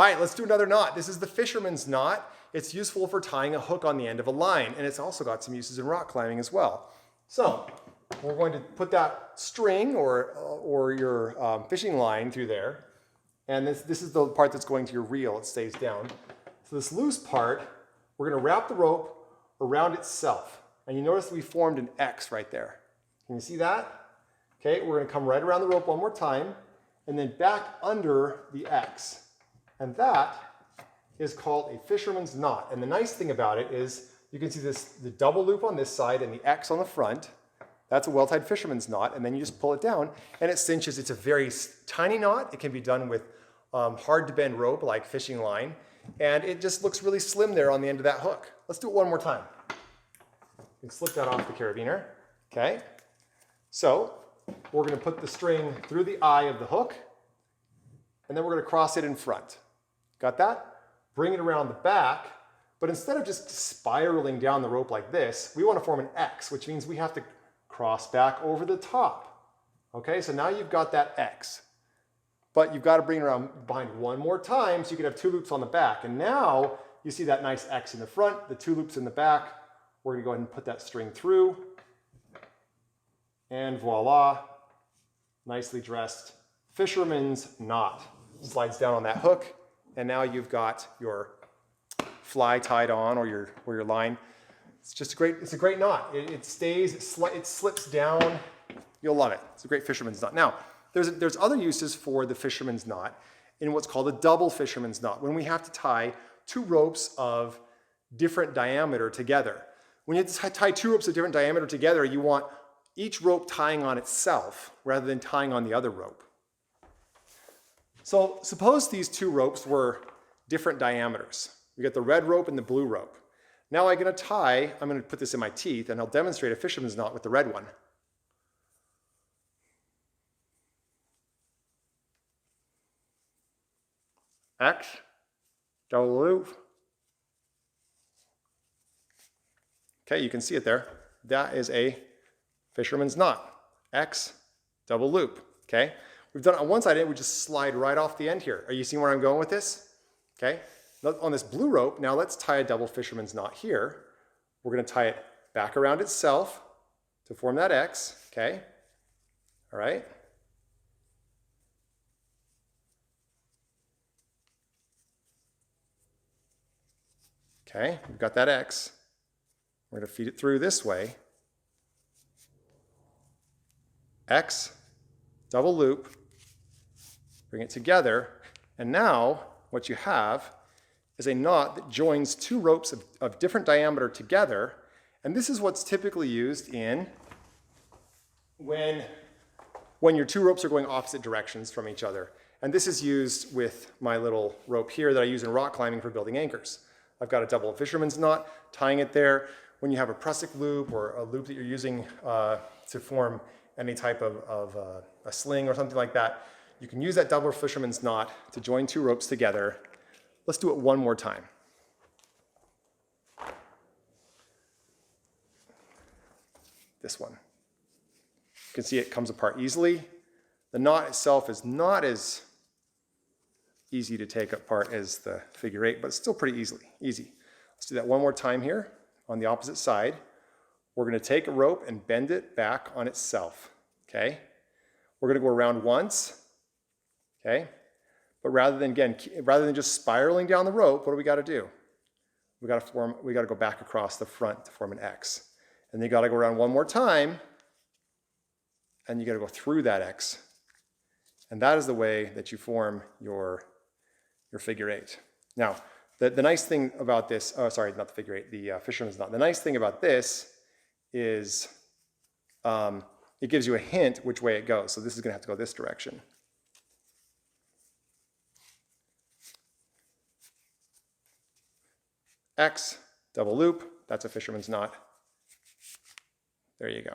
Hi, let's do another knot. This is the fisherman's knot. It's useful for tying a hook on the end of a line, and it's also got some uses in rock climbing as well. So we're going to put that string or your fishing line through there, and this is the part that's going to your reel. It stays down. So this loose part, we're going to wrap the rope around itself, and you notice we formed an X right there. Can you see that? Okay, we're going to come right around the rope one more time, and then back under the X. And that is called a fisherman's knot. And the nice thing about it is you can see the double loop on this side and the X on the front. That's a well-tied fisherman's knot. And then you just pull it down and it cinches. It's a very tiny knot. It can be done with hard to bend rope like fishing line. And it just looks really slim there on the end of that hook. Let's do it one more time. You can slip that off the carabiner. Okay. So we're going to put the string through the eye of the hook, and then we're going to cross it in front. Got that? Bring it around the back, but instead of just spiraling down the rope like this, we want to form an X, which means we have to cross back over the top. Okay, so now you've got that X, but you've got to bring it around behind one more time so you can have two loops on the back. And now you see that nice X in the front, the two loops in the back. We're going to go ahead and put that string through, and voila, nicely dressed fisherman's knot. Slides down on that hook, and now you've got your fly tied on or your line. It's just a great knot. It stays, it slips down. You'll love it. It's a great fisherman's knot. Now, there's other uses for the fisherman's knot in what's called a double fisherman's knot, when we have to tie two ropes of different diameter together. When you tie two ropes of different diameter together, you want each rope tying on itself rather than tying on the other rope. So suppose these two ropes were different diameters. We got the red rope and the blue rope. Now I'm going to put this in my teeth and I'll demonstrate a fisherman's knot with the red one. X, double loop. Okay, you can see it there. That is a fisherman's knot. X, double loop. Okay. We've done it on one side, and we just slide right off the end here. Are you seeing where I'm going with this? Okay. On this blue rope, now let's tie a double fisherman's knot here. We're going to tie it back around itself to form that X. Okay. All right. Okay, we've got that X. We're going to feed it through this way. X, double loop. Bring it together, and now what you have is a knot that joins two ropes of different diameter together, and this is what's typically used in when your two ropes are going opposite directions from each other. And this is used with my little rope here that I use in rock climbing for building anchors. I've got a double fisherman's knot, tying it there. When you have a prusik loop or a loop that you're using to form any type of a sling or something like that, you can use that double fisherman's knot to join two ropes together. Let's do it one more time. This one. You can see it comes apart easily. The knot itself is not as easy to take apart as the figure eight, but it's still pretty easy. Let's do that one more time here on the opposite side. We're going to take a rope and bend it back on itself. Okay? We're going to go around once. Okay, but rather than just spiraling down the rope, what do we got to do? We got to go back across the front to form an X, and then you got to go around one more time, and you got to go through that X, and that is the way that you form your figure eight. Now, the nice thing about this, oh sorry, not the figure eight, the fisherman's knot. The nice thing about this is it gives you a hint which way it goes. So this is going to have to go this direction. X, double loop, that's a fisherman's knot. There you go.